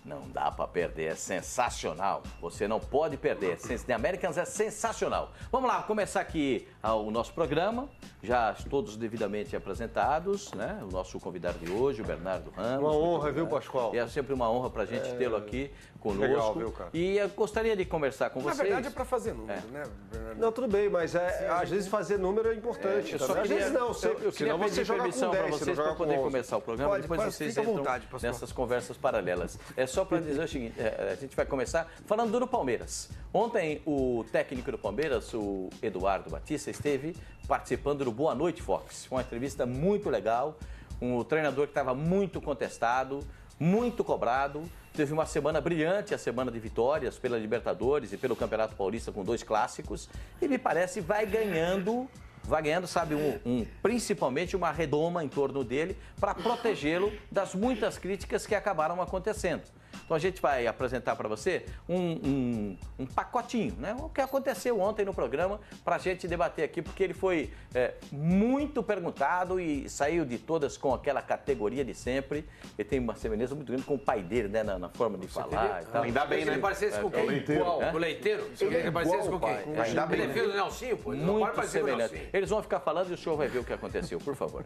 Não dá para perder, é sensacional. Você não pode perder. The Americans é sensacional. Vamos lá, começar aqui o nosso programa. Já todos devidamente apresentados, né? O nosso convidado de hoje, o Bernardo Ramos. Uma honra, viu, Pascoal? É sempre uma honra para a gente tê-lo aqui conosco. Legal, viu, cara? E eu gostaria de conversar com vocês. Na verdade é para fazer número, né, Bernardo? Não, tudo bem, mas às vezes fazer número é importante. Eu só às queria, vezes não, eu queria pedir permissão para vocês para poder 11. começar o programa. Pode, depois vocês fica à entram vontade, Pascoal. nessas conversas paralelas. É só para dizer o seguinte, a gente vai começar falando do Palmeiras. Ontem o técnico do Palmeiras, o Eduardo Batista, esteve participando do Boa Noite Fox. Foi uma entrevista muito legal, um treinador que estava muito contestado, muito cobrado. Teve uma semana brilhante, a semana de vitórias pela Libertadores e pelo Campeonato Paulista com 2 clássicos. E me parece vai ganhando, sabe, principalmente uma redoma em torno dele para protegê-lo das muitas críticas que acabaram acontecendo. Então a gente vai apresentar para você um pacotinho, né? O que aconteceu ontem no programa para a gente debater aqui, porque ele foi muito perguntado e saiu de todas com aquela categoria de sempre. Ele tem uma semelhança muito grande com o pai dele, né? Na forma de falar e tal. Ainda bem, né? Ele parecesse com quem? O leiteiro? Ele parecesse com quem? Ainda bem. Ele é filho do Nelsinho, pô. Ele não pode Muito parecer com o semelhante. Nelsinho. Eles vão ficar falando e o senhor vai ver o que aconteceu, por favor.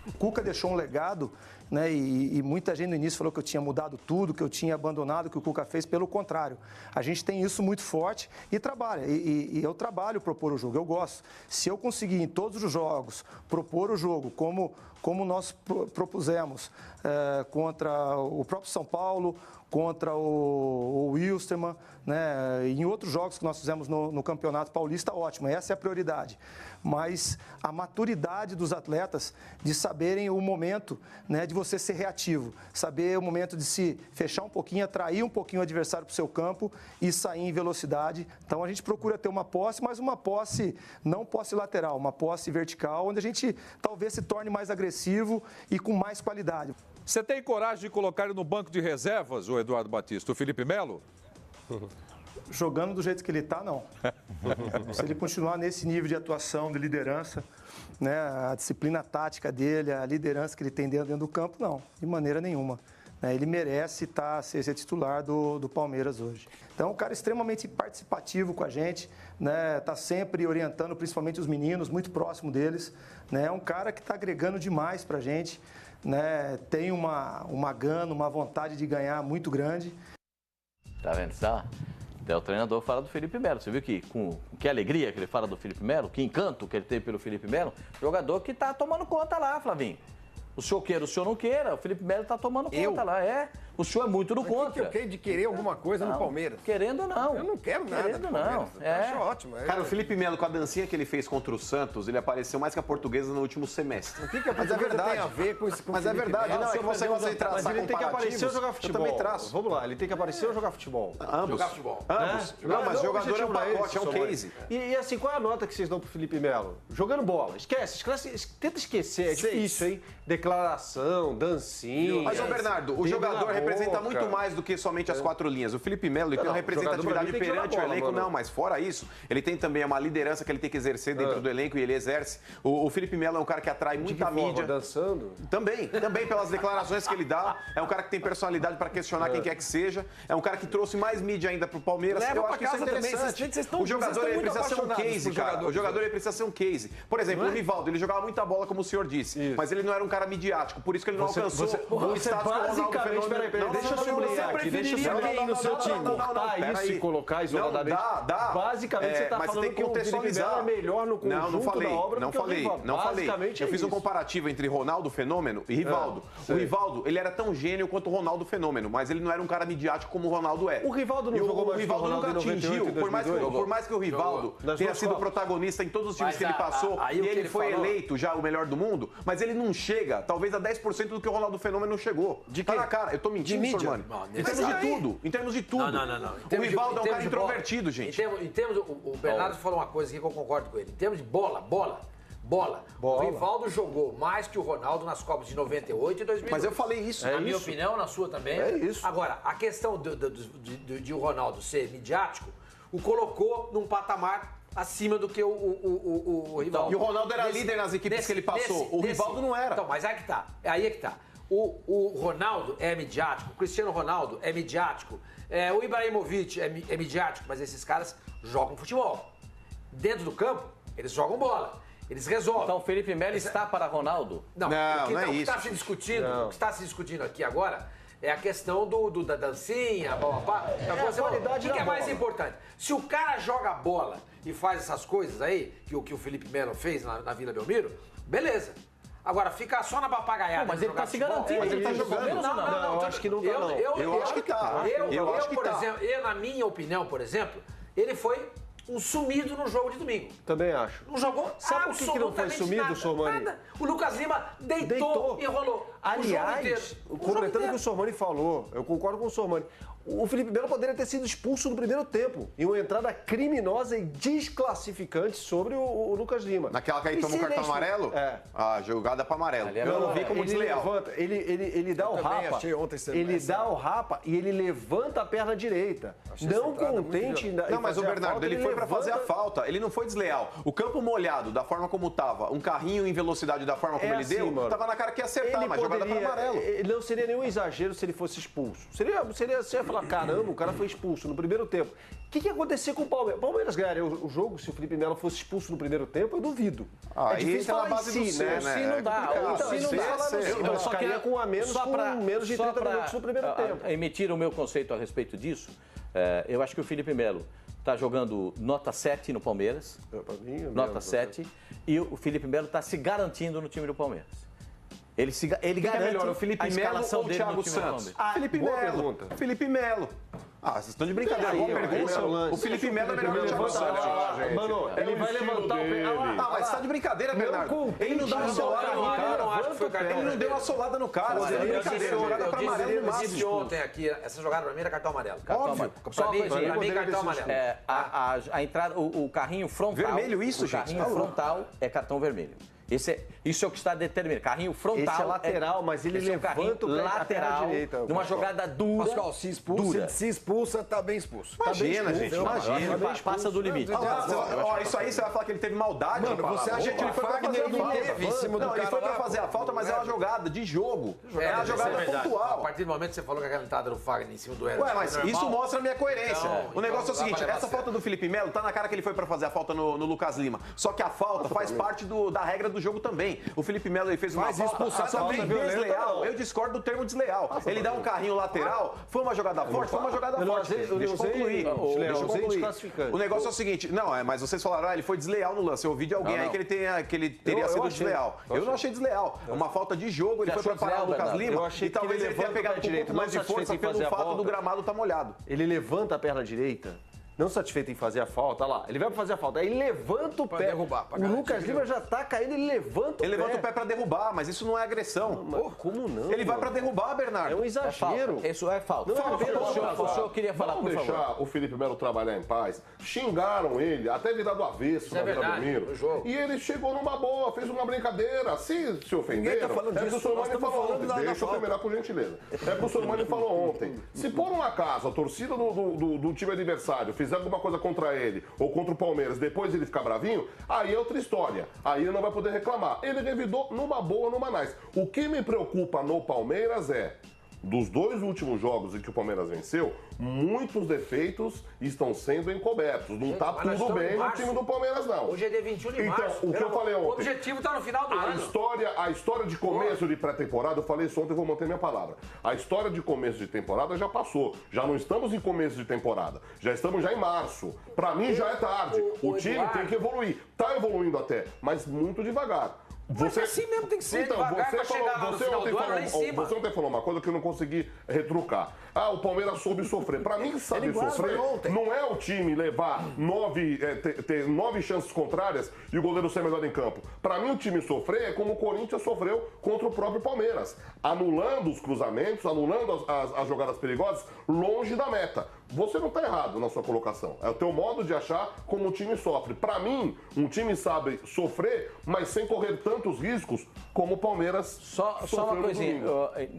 O Cuca deixou um legado, né? E muita gente no início falou que eu tinha mudado tudo, que eu tinha abandonado o que o Cuca fez. Pelo contrário, a gente tem isso muito forte e trabalha. E eu trabalho propor o jogo, eu gosto. Se eu conseguir em todos os jogos propor o jogo como nós propusemos contra o próprio São Paulo, contra o Wilstermann, né? Em outros jogos que nós fizemos no Campeonato Paulista, ótimo, essa é a prioridade. Mas a maturidade dos atletas de saberem o momento, né, de você ser reativo, saber o momento de se fechar um pouquinho, atrair um pouquinho o adversário para o seu campo e sair em velocidade. Então a gente procura ter uma posse, mas uma posse, não posse lateral, uma posse vertical, onde a gente talvez se torne mais agressivo e com mais qualidade. Você tem coragem de colocar ele no banco de reservas, o Eduardo Batista, o Felipe Melo? Jogando do jeito que ele está, não. Se ele continuar nesse nível de atuação, de liderança, né, a disciplina tática dele, a liderança que ele tem dentro do campo, não, de maneira nenhuma. Ele merece ser titular do Palmeiras hoje. Então, é um cara extremamente participativo com a gente, né, está sempre orientando, principalmente os meninos, muito próximo deles. Né, é um cara que está agregando demais para a gente, né, tem uma gana, uma vontade de ganhar muito grande. Tá vendo só? Até o treinador fala do Felipe Melo. Você viu que alegria que ele fala do Felipe Melo? Que encanto que ele teve pelo Felipe Melo? Jogador que tá tomando conta lá, Flavinho. O senhor queira, o senhor não queira. O Felipe Melo tá tomando conta lá. O senhor é muito do contra. O que eu quero de querer alguma coisa no Palmeiras? Querendo não. Eu não quero nada. Querendo não. Eu acho ótimo. Cara, o Felipe Melo, com a dancinha que ele fez contra o Santos, ele apareceu mais que a Portuguesa no último semestre. O que a Mas é Portuguesa verdade. tem a ver com isso? Mas é verdade. Não, é que você consegue traçar Mas ele tem que aparecer ou jogar Eu futebol. também traço. Vamos lá, ele tem que aparecer ou jogar futebol. Ambos. Jogar futebol. Ambos. Não, mas jogador é um pacote, é um case. E assim, qual é a nota que vocês dão pro Felipe Melo? Jogando bola. Esquece, tenta esquecer, é difícil, hein? Declaração, dancinha. Mas, ô Bernardo, o jogador representa muito mais do que somente as 4 linhas. O Felipe Melo, ele tem uma representatividade perante o elenco, não, mas fora isso, ele tem também uma liderança que ele tem que exercer dentro do elenco e ele exerce. O Felipe Melo é um cara que atrai muita mídia. Dançando? Também pelas declarações que ele dá. É um cara que tem personalidade para questionar quem quer que seja. É um cara que trouxe mais mídia ainda pro Palmeiras. Leva Eu pra acho que isso é casa também. interessante. O jogador ele precisa ser um case, cara. O jogador ele precisa ser um case. Por exemplo, o Rivaldo, ele jogava muita bola, como o senhor disse, mas ele não era um cara midiático, por isso que ele não alcançou o status que o Ronaldo Fenômeno. Peraí, deixa eu sublinhar aqui. Deixa eu sublinhar no seu time. Cortar isso e colocar isoladamente. Dá. Basicamente, você tá mas falando tem que que o Felipe Melo contextualizar. é melhor no conjunto da obra do que o Rivaldo. Não falei. Basicamente Eu fiz um isso. comparativo entre Ronaldo Fenômeno e Rivaldo. O Rivaldo, ele era tão gênio quanto o Ronaldo Fenômeno, mas ele não era um cara midiático como o Ronaldo é. O Rivaldo não jogou mais que o Ronaldo nunca em 98 atingiu, e 2002? por mais que o Rivaldo tenha sido protagonista em todos os times Mas que ele passou, aí e o que ele ele foi falou- eleito já o melhor do mundo, mas ele não chega, talvez a 10% do que o Ronaldo Fenômeno chegou. De Tá quê? na cara, eu tô mentindo, De mídia? Sormani. Não, Em termos de tudo, em termos de tudo. Não. O Rivaldo é um cara introvertido, gente. Em termos, o Bernardo falou uma coisa aqui que eu concordo com ele. Em termos de bola. O Rivaldo jogou mais que o Ronaldo nas Copas de 98 e 2002. Mas eu falei isso. Na minha opinião, na sua também. É isso. Agora, a questão de o Ronaldo ser midiático o colocou num patamar acima do que o Rivaldo. E o Ronaldo era líder nas equipes que ele passou. O Rivaldo não era. Então, mas aí é que tá. O Ronaldo é midiático, o Cristiano Ronaldo é midiático, o Ibrahimovic é midiático, mas esses caras jogam futebol. Dentro do campo, eles jogam bola, eles resolvem. Então o Felipe Melo está para Ronaldo? Não, não é o que isso. está se discutindo, o que está se discutindo aqui agora é a questão da dancinha, o que é mais importante? Se o cara joga bola e faz essas coisas aí, que o Felipe Melo fez na Vila Belmiro, beleza. Agora, ficar só na papagaiada. Mas ele está se garantindo, ele tá jogando. Não, eu acho que não tá, não. Eu acho que tá. Eu acho que por tá. exemplo, na minha opinião, por exemplo, ele foi um sumido no jogo de domingo. Também acho. Não jogou Sabe por que não foi sumido, Sormani? nada. O Lucas Lima deitou e rolou. Aliás, completando o que o Sormani falou, eu concordo com o Sormani. O Felipe Melo poderia ter sido expulso no primeiro tempo em uma entrada criminosa e desclassificante sobre o Lucas Lima. Naquela que aí toma um cartão amarelo? É. A jogada para amarelo. Eu não vi como ele desleal. levanta, ele dá o rapa. Ele dá o rapa e ele levanta a perna direita. Não contente em Não, mas o fazer a Bernardo, falta, ele foi para fazer a levanta- falta. Ele não foi desleal. O campo molhado, da forma como tava, um carrinho em velocidade da forma como ele assim, deu, mano. tava na cara que ia acertar, mas jogada para amarelo. Ele não seria nenhum exagero se ele fosse expulso. Você ia falar, caramba, o cara foi expulso no primeiro tempo. O que ia acontecer com o Palmeiras? O Palmeiras ganharia o jogo se o Felipe Melo fosse expulso no primeiro tempo? Eu duvido. Ah, é difícil isso é na falar em base si, do ser, né? Se não dá, Então, se não dá. Eu ficaria com a menos, com menos de 30 minutos no primeiro tempo. Emitir o meu conceito a respeito disso, eu acho que o Felipe Melo está jogando nota 7 no Palmeiras, nota 7, e o Felipe Melo está se garantindo no time do Palmeiras. Ele garante melhor, o Felipe a Melo escalação ou o dele Thiago no time do Santos? Palmeiras. Felipe boa Melo. pergunta. Felipe Melo. Ah, vocês estão de brincadeira. Boa pergunta. O Felipe Melo é melhor que o Thiago Santos. Mano, ele vai levantar o pé. Ah, mas você tá de brincadeira, Bernardo. Ele não dá uma solada no cara. Ele não deu uma solada no cara. Você tá de brincadeira. Jogada pra amarelo no Eu disse máximo. ontem aqui, essa jogada pra mim era cartão amarelo. Óbvio. Pra mim, cartão amarelo. A entrada, o carrinho frontal. Vermelho isso, o gente? carrinho frontal é cartão vermelho. Isso é o que está determinado. Carrinho frontal. Esse é lateral, mas ele esse é um levanta carrinho o pé, a perna lateral direita, numa Pascoal. jogada dura. Pascoal, se expulsa, dura. se expulsa, tá bem expulso. Imagina, gente. Imagina. Passa do limite. Ó, isso aí você vai falar que ele teve maldade. Mano, você acha que ele foi pra fazer a não falta? teve em cima do Não, ele cara foi pra lá, fazer a falta, mas é uma jogada de jogo. É uma isso jogada verdade. A pontual. partir do momento que você falou que aquela entrada do Fagner em cima do Everton. Ué, mas foi normal, isso mostra a minha coerência. Então, O negócio é o então seguinte, dá pra levar essa a falta do Felipe Melo tá na cara que ele foi pra fazer a falta no Lucas Lima. Só que a falta faz parte da regra do jogo também. O Felipe Melo ele fez uma falta também desleal. Eu discordo do termo desleal. Ele dá um carrinho lateral. Foi uma jogada forte? Foi uma jogada forte. Deixa eu concluir. Deixa eu concluir. O negócio é o seguinte, não, mas vocês falaram, ele foi desleal no lance. Eu ouvi de alguém aí que ele teria sido desleal. Eu não achei desleal. É uma falta de jogo, ele foi pra parar o Lucas Lima e talvez ele tenha pegado com um pouco mais de força pelo fato do gramado estar molhado. Ele levanta a perna direita, não satisfeito em fazer a falta, olha lá, ele vai pra fazer a falta, aí ele levanta o pé. derrubar, pra o garantir Lucas Lima já tá caindo, ele levanta o pé. Ele levanta o pé pra derrubar, mas isso não é agressão. Como não? Ele vai pra derrubar, Bernardo. É um É exagero. falta. Isso é falta. Não é apenas O senhor queria falar, Vamos por favor. deixar o Felipe Melo trabalhar em paz. Xingaram ele, até virar do avesso na Vila verdade, Belmiro. no jogo. E ele chegou numa boa, fez uma brincadeira. Se ofenderam, Ninguém tá falando é que disso, o Sormani nós estamos falou falando ontem. da Deixa eu falta. terminar, por gentileza. É que o Sormani falou ontem. Se por um acaso a torcida do time adversário fizer alguma coisa contra ele ou contra o Palmeiras, depois ele ficar bravinho, aí é outra história. Aí ele não vai poder reclamar. Ele revidou numa boa, numa nice. O que me preocupa no Palmeiras é, dos dois últimos jogos em que o Palmeiras venceu, muitos defeitos estão sendo encobertos. Não tá mas nós tudo estamos bem em no março. time do Palmeiras, não. Hoje é dia 21 de março. Então, o que eu falei O ontem. objetivo tá no final do A ano. história de começo de pré-temporada, eu falei isso ontem, eu vou manter minha palavra. A história de começo de temporada já passou. Já não estamos em começo de temporada. Já estamos já em março. Pra mim já é tarde. O time Eduardo. tem que evoluir. Tá evoluindo até, mas muito devagar. Mas assim mesmo tem que ser, Então, devagar você pra chegar lá no você final ontem do ano, lá em falou, cima. você ontem falou uma coisa que eu não consegui retrucar. Ah, o Palmeiras soube sofrer. Pra mim, sabe sofrer não é o time levar ter 9 chances contrárias e o goleiro ser melhor em campo. Pra mim, o time sofrer é como o Corinthians sofreu contra o próprio Palmeiras. Anulando os cruzamentos, anulando as jogadas perigosas longe da meta. você não está errado na sua colocação. É o teu modo de achar como o time sofre. Para mim, um time sabe sofrer, mas sem correr tantos riscos como o Palmeiras Só uma coisinha.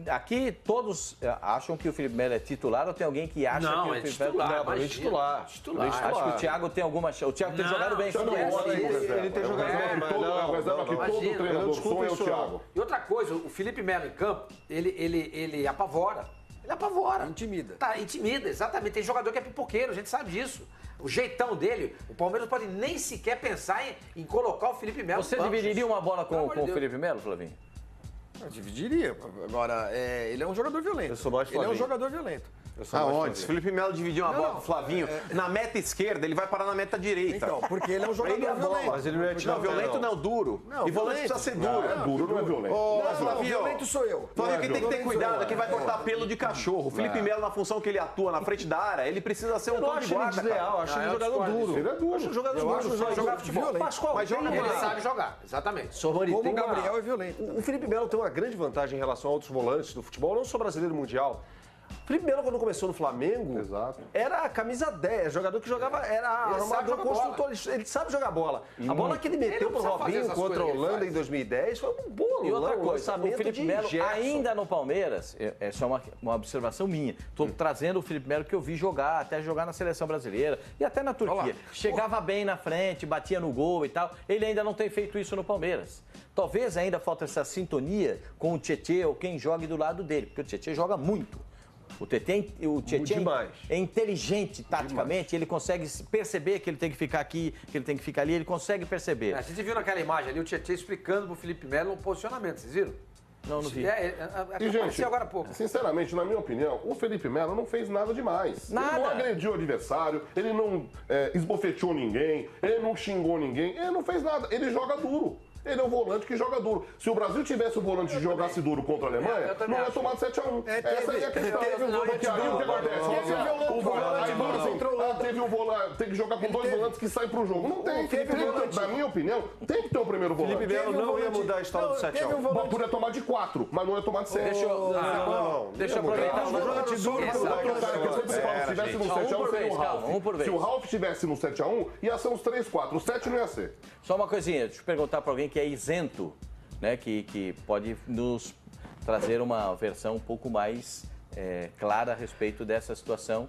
Aqui todos acham que o Felipe Melo é titular ou tem alguém que acha que o Felipe Melo é titular? Titular. Acho que o Thiago tem alguma chance. O Thiago tem jogado bem. Ele tem jogado bem, mas todo treinador sonha é o Thiago. E outra coisa, o Felipe Melo em campo, ele apavora. Ele apavora. Intimida. Tá, intimida, exatamente. Tem jogador que é pipoqueiro, a gente sabe disso. O jeitão dele, o Palmeiras não pode nem sequer pensar em colocar o Felipe Melo. Você dividiria uma bola com o Felipe Melo, Flavinho? Eu dividiria. Agora, ele é um jogador violento. Eu sou mais Ele é um Flavinho. jogador violento. Aonde? Se o Felipe Melo dividir uma bola com o Flavinho, na meta esquerda, ele vai parar na meta direita. Então, porque ele é um jogador violento. Mas ele não é Não, violento não, duro. Não, E volante violento. precisa ser duro. Duro não é violento. Flavinho, violento sou eu. Flavinho, quem tem que ter Violento cuidado sou eu. aqui vai cortar pelo de cachorro. O Felipe Melo, na função que ele atua na frente da área, ele precisa ser um Eu não cão de acho ele guarda. desleal, acho ele um jogador duro. Ele é duro. Acho um jogador duro. jogar futebol. Pascoal, Mas joga Ele sabe jogar, exatamente. Sormani, Como tem o Gabriel é violento. O Felipe Melo tem uma grande vantagem em relação a outros volantes do futebol, não só brasileiro e mundial. O Felipe Melo, quando começou no Flamengo, era a camisa 10, jogador que jogava, era armador, construtor, ele sabe jogar bola. A bola que ele meteu pro Robinho contra a Holanda em 2010 foi um bom E outra coisa, o lançamento Felipe de Melo, Gerson. ainda no Palmeiras, essa é uma observação minha, estou trazendo o Felipe Melo que eu vi jogar, até jogar na seleção brasileira e até na Turquia. Chegava bem na frente, batia no gol e tal. Ele ainda não tem feito isso no Palmeiras. Talvez ainda falta essa sintonia com o Tietê ou quem jogue do lado dele, porque o Tietê joga muito. O Tietê é inteligente taticamente, ele consegue perceber que ele tem que ficar aqui, que ele tem que ficar ali, ele consegue perceber. A gente viu naquela imagem ali o Tietê explicando pro Felipe Melo o posicionamento, vocês viram? Não vi. E, gente, agora há pouco. Sinceramente, na minha opinião, o Felipe Melo não fez nada demais. Nada. Ele não agrediu o adversário, ele não esbofeteou ninguém, ele não xingou ninguém, ele não fez nada. Ele joga duro. Ele é um volante que joga duro. Se o Brasil tivesse o volante que jogasse duro contra a Alemanha, não ia tomar 7-1. Essa aí é a questão. Porque aí o que acontece? Teve um volante, tem que jogar com dois volantes que saem pro jogo. Não tem. Na minha opinião, tem que ter um primeiro volante. Felipe Melo não ia mudar a história do 7-1. Podia tomar de 4, mas não ia tomar de 7. Deixa eu aproveitar. Se tivesse no 7-1, seria o Ralf. Se o Ralf estivesse no 7-1, ia ser uns 3-4. O 7 não ia ser. Só uma coisinha, deixa eu perguntar para alguém que é isento, né, que pode nos trazer uma versão um pouco mais clara a respeito dessa situação.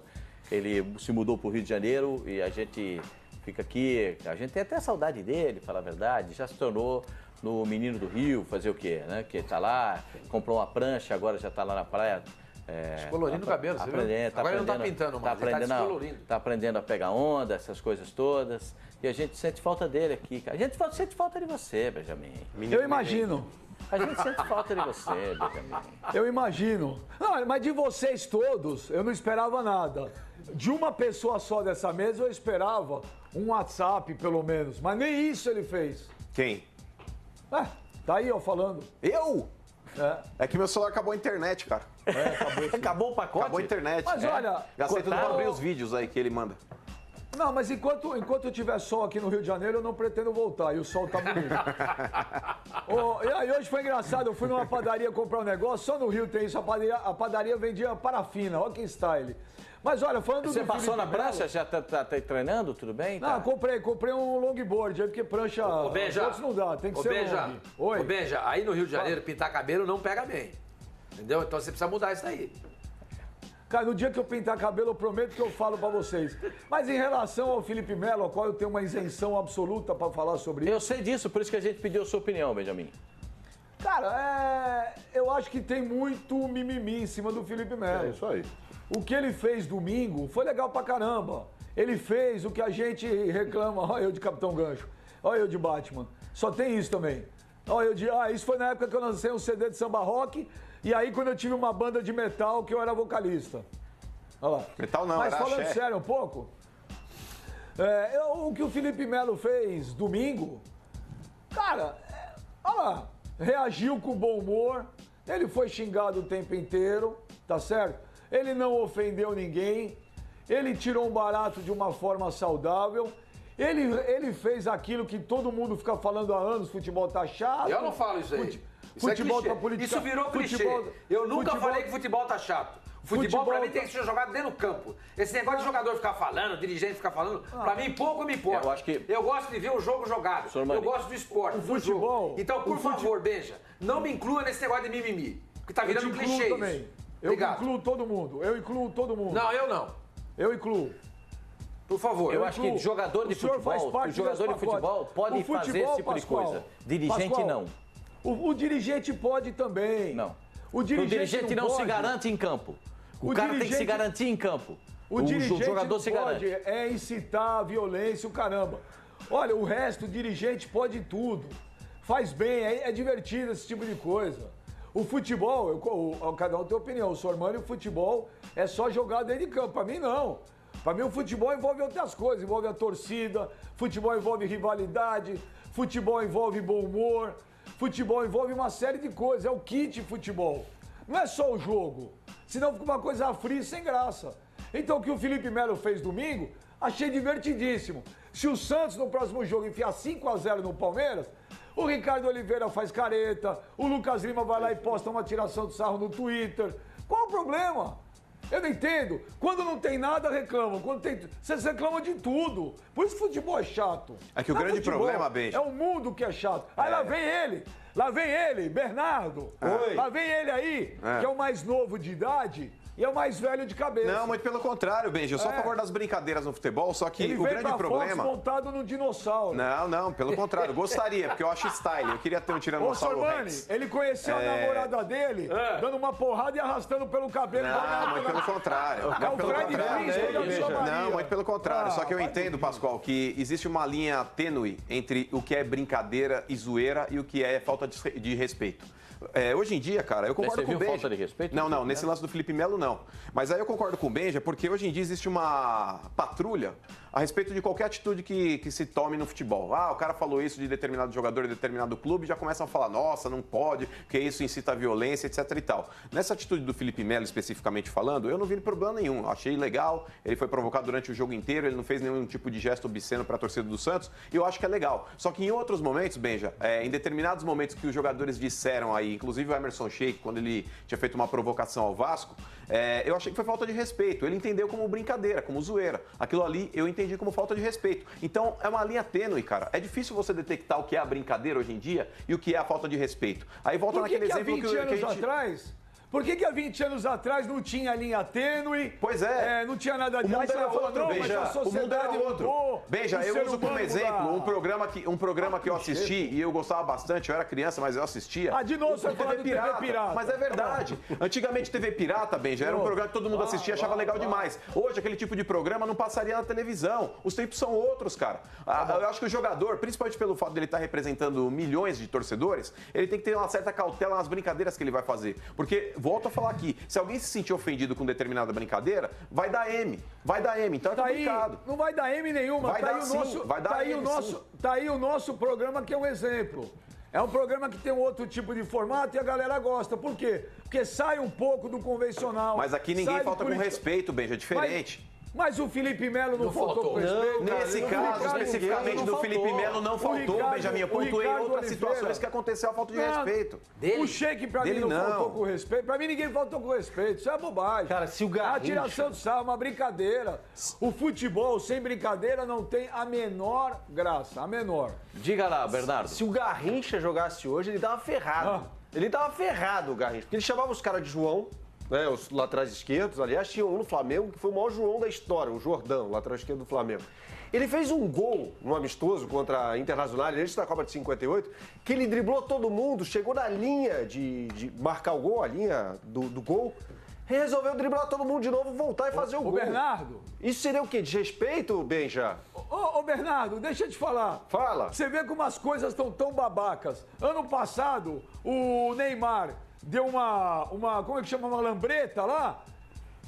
Ele se mudou para o Rio de Janeiro e a gente fica aqui, a gente tem até saudade dele, falar a verdade, já se tornou no Menino do Rio, fazer o quê, né? Que tá lá, comprou uma prancha, agora já tá lá na praia. Descolorindo o cabelo, você viu? Agora ele não tá pintando mais, ele tá descolorindo. Tá aprendendo a pegar onda, essas coisas todas. E a gente sente falta dele aqui, cara. A gente sente falta de você, Benjamin. Eu imagino. A gente sente falta de você, Benjamin. Eu imagino. Não, mas de vocês todos, eu não esperava nada. De uma pessoa só dessa mesa, eu esperava um WhatsApp, pelo menos. Mas nem isso ele fez. Quem? Tá aí, ó, falando. Eu? É que meu celular acabou a internet, cara. Acabou o pacote? Acabou a internet. Mas olha... Gastei tudo pra abrir os vídeos aí que ele manda. Não, mas enquanto eu tiver sol aqui no Rio de Janeiro, eu não pretendo voltar. E o sol tá bonito. E aí hoje foi engraçado, eu fui numa padaria comprar um negócio, só no Rio tem isso, a padaria vendia parafina, olha que style. Mas olha, falando Você do passou Felipe na prancha? Melo, Já tá treinando? Tudo bem? Não, comprei um longboard, aí porque prancha... Ô, Benja, outros não dá, tem que ser long. Oi. Ô, Benja, aí no Rio de Janeiro, pintar cabelo não pega bem. Entendeu? Então você precisa mudar isso daí. Cara, no dia que eu pintar cabelo, eu prometo que eu falo pra vocês. Mas em relação ao Felipe Melo, ao qual eu tenho uma isenção absoluta pra falar sobre isso... Eu sei disso, por isso que a gente pediu a sua opinião, Benjamin. Cara, eu acho que tem muito mimimi em cima do Felipe Melo. É isso aí. O que ele fez domingo foi legal pra caramba. Ele fez o que a gente reclama. Olha eu de Capitão Gancho. Olha eu de Batman. Só tem isso também. Olha eu de... isso foi na época que eu lancei um CD de samba rock. E aí quando eu tive uma banda de metal que eu era vocalista. Olha lá. Metal não, Mas era falando axé. sério um pouco... o que o Felipe Melo fez domingo... Cara, olha lá. Reagiu com bom humor. Ele foi xingado o tempo inteiro. Tá certo? Ele não ofendeu ninguém, ele tirou um barato de uma forma saudável, ele fez aquilo que todo mundo fica falando há anos, futebol tá chato. Eu não falo isso aí. Futebol isso tá política. Isso virou clichê. Eu nunca falei que futebol tá chato. Futebol, pra mim, tem que ser jogado dentro do campo. Esse negócio de jogador ficar falando, dirigente ficar falando, pra mim, pouco me importa. Eu gosto de ver o jogo jogado. Eu gosto do esporte, do futebol. Então, por favor, Benja, não me inclua nesse negócio de mimimi. Porque tá virando clichê isso. Eu incluo todo mundo. Não, eu não. Eu incluo. Por favor. Eu acho que jogador de futebol pode fazer esse tipo de coisa. Dirigente, não. O dirigente pode também. Não. O dirigente não se garante em campo. O cara tem que se garantir em campo. O jogador se garante. É incitar a violência, o caramba. Olha, o resto, o dirigente pode tudo. Faz bem, é divertido esse tipo de coisa. O futebol, cada um tem opinião. O Sormani, o futebol é só jogar dentro de campo. Para mim, não. Para mim, o futebol envolve outras coisas. Envolve a torcida, futebol envolve rivalidade, futebol envolve bom humor, futebol envolve uma série de coisas. É o kit futebol. Não é só o jogo. Senão fica uma coisa fria e sem graça. Então, o que o Felipe Melo fez domingo, achei divertidíssimo. Se o Santos, no próximo jogo, enfiar 5-0 no Palmeiras, o Ricardo Oliveira faz careta, o Lucas Lima vai lá e posta uma tiração de sarro no Twitter. Qual o problema? Eu não entendo. Quando não tem nada, reclamam. Quando tem... Vocês reclamam de tudo. Por isso futebol é chato. É que o grande problema, Benja... É o mundo que é chato. Aí lá vem ele, Bernardo. Lá vem ele aí, que é o mais novo de idade e é o mais velho de cabeça. Não, muito pelo contrário, Benja. Eu sou a favor das brincadeiras no futebol, só que ele o grande problema... Fox montado no dinossauro. Não, pelo contrário. Gostaria, porque eu acho style. Eu queria ter um tiranossauro Rex. Ele conheceu a namorada dele, dando uma porrada e arrastando pelo cabelo. Não, muito pelo contrário. É o Fred Flintstone. Não, muito pelo contrário. Só que eu entendo, Pascoal, que existe uma linha tênue entre o que é brincadeira e zoeira e o que é falta de respeito. Hoje em dia, cara, eu concordo com o Benja. Falta de respeito? Não, nesse lance do Felipe Melo, não. Mas aí eu concordo com o Benja, porque hoje em dia existe uma patrulha a respeito de qualquer atitude que se tome no futebol. O cara falou isso de determinado jogador, de determinado clube, já começam a falar, nossa, não pode, porque isso incita a violência, etc e tal. Nessa atitude do Felipe Melo, especificamente falando, eu não vi problema nenhum. Eu achei legal, ele foi provocado durante o jogo inteiro, ele não fez nenhum tipo de gesto obsceno para a torcida do Santos, e eu acho que é legal. Só que em outros momentos, Benja, em determinados momentos que os jogadores disseram aí, inclusive o Emerson Sheik, quando ele tinha feito uma provocação ao Vasco, eu achei que foi falta de respeito. Ele entendeu como brincadeira, como zoeira. Aquilo ali eu entendi como falta de respeito. Então é uma linha tênue, cara. É difícil você detectar o que é a brincadeira hoje em dia e o que é a falta de respeito. Aí volta naquele exemplo que há 20 anos atrás... Por que há 20 anos atrás não tinha linha tênue? Pois é. Não tinha nada de... O mundo era outro, Benja. O mundo era outro. Beija, eu uso como exemplo um programa que eu assisti e eu gostava bastante. Eu era criança, mas eu assistia. De novo você fala do TV Pirata. Mas é verdade. Antigamente TV Pirata, Benja, era um programa que todo mundo assistia e achava legal demais. Hoje aquele tipo de programa não passaria na televisão. Os tempos são outros, cara. Eu acho que o jogador, principalmente pelo fato dele estar representando milhões de torcedores, ele tem que ter uma certa cautela nas brincadeiras que ele vai fazer. Porque... Volto a falar aqui, se alguém se sentir ofendido com determinada brincadeira, vai dar M. Então é complicado. Não vai dar M nenhuma. Tá aí o nosso programa que é um exemplo. É um programa que tem um outro tipo de formato e a galera gosta. Por quê? Porque sai um pouco do convencional. Mas aqui ninguém falta com respeito, Benja, é diferente. Mas o Felipe Melo não faltou com respeito. Nesse caso, especificamente do Felipe Melo, não faltou, Benjamin. Eu pontuei outras situações que aconteceu a falta de respeito. O Sheik, pra mim, não faltou com respeito. Pra mim, ninguém faltou com respeito. Isso é bobagem. Cara, se o Garrincha... A tiração de sarro, uma brincadeira. O futebol, sem brincadeira, não tem a menor graça. A menor. Diga lá, Bernardo. Se o Garrincha jogasse hoje, ele tava ferrado. Ele tava ferrado, o Garrincha. Porque ele chamava os caras de João... os laterais esquerdos, aliás, tinha um no Flamengo que foi o maior João da história, o Jordão, lateral esquerdo do Flamengo. Ele fez um gol no amistoso contra a Internacional, antes da Copa de 58, que ele driblou todo mundo, chegou na linha de marcar o gol, a linha do gol, resolveu driblar todo mundo de novo, voltar e fazer o gol. Bernardo... Isso seria o quê? Desrespeito, Benja? Ô, Bernardo, deixa eu te falar. Fala. Você vê como as coisas estão tão babacas. Ano passado, o Neymar... deu como é que chama, uma lambreta lá,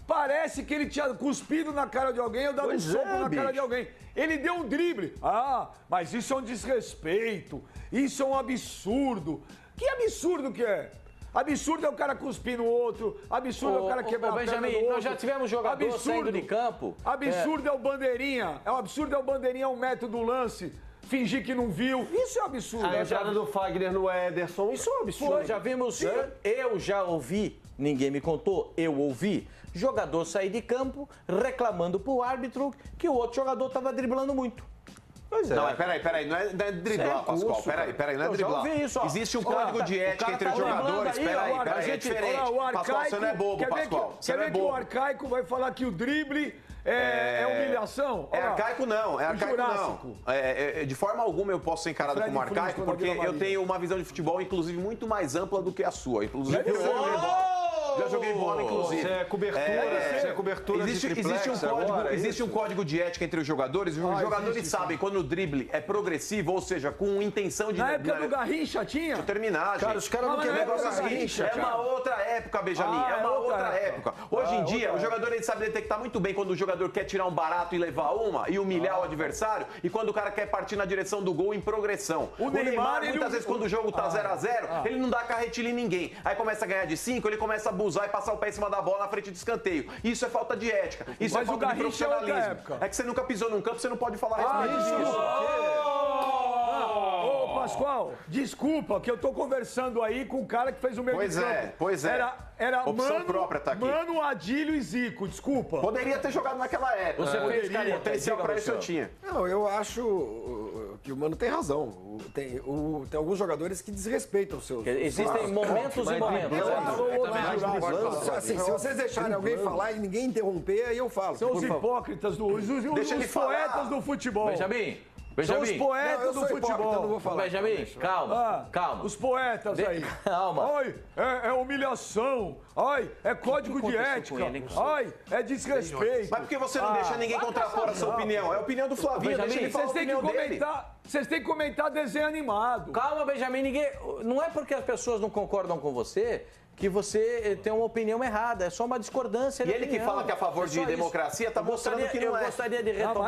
parece que ele tinha cuspido na cara de alguém ou dado um soco na cara de alguém. Ele deu um drible. Mas isso é um desrespeito, isso é um absurdo. Que absurdo que é? Absurdo é o cara cuspir no outro, absurdo é o cara quebrar a perna do outro. Nós já tivemos jogador saindo de campo. Absurdo é o bandeirinha, absurdo é o bandeirinha 1 metro do lance. Fingir que não viu. Isso é um absurdo. A entrada do Fagner no Ederson, isso é um absurdo. Já vimos, eu já ouvi Ninguém me contou, eu ouvi. Jogador sair de campo reclamando pro árbitro que o outro jogador estava driblando muito. Pois é. Não, peraí, não é driblar, Pascoal. Peraí, não é driblar. Isso, existe um código de ética entre os jogadores. Peraí, é diferente. Pascoal, você não é bobo, Pascoal. Quer ver que o arcaico vai falar que o drible é humilhação? É arcaico não, de forma alguma eu posso ser encarado como arcaico, porque eu tenho uma visão de futebol, inclusive, muito mais ampla do que a sua. Inclusive, já joguei bola, inclusive. Você é cobertura Existe um código de ética entre os jogadores. Os jogadores sabem quando o drible é progressivo, ou seja, com intenção de... Na época do Garrincha tinha? Deixa eu terminar, gente. Cara, os caras não querem negócio Garrincha. É uma outra época, Benjamin. É uma outra época. Hoje em dia, o jogador ele sabe detectar muito bem quando o jogador quer tirar um barato e levar uma e humilhar o adversário, e quando o cara quer partir na direção do gol em progressão. O Neymar muitas vezes, quando o jogo tá 0x0, ele não dá carretilha em ninguém. Aí começa a ganhar de 5, ele começa a abusar e passar o pé em cima da bola na frente do escanteio. Isso é falta de ética. Isso é falta de profissionalismo. É que você nunca pisou num campo, você não pode falar a respeito disso. Ô, Pascoal, desculpa que eu tô conversando aí com o cara que fez o meio de campo. Pois é. Era opção própria tá aqui. Mano, Adílio e Zico, desculpa. Poderia ter jogado naquela época. Você poderia. Potencial pra isso eu tinha. Não, eu acho que o Mano tem razão. Tem alguns jogadores que desrespeitam os seus... Existem momentos e momentos. Assim, se vocês deixarem alguém falar e ninguém interromper, aí eu falo. São os hipócritas, os poetas do futebol. Benjamin. São os poetas do futebol. Não vou falar. Benjamin, calma. Os poetas aí. Calma. Ai, é humilhação. Ai, é código de ética. Ai, é desrespeito. Mas por que você não deixa ninguém contrapor a sua opinião? É a opinião do Flavinho, deixa ele falar a opinião dele. Vocês têm que comentar desenho animado. Calma, Benjamin, não é porque as pessoas não concordam com você que você tem uma opinião errada, é só uma discordância. E ele que fala que é a favor de democracia, tá mostrando que não é. Eu gostaria de retomar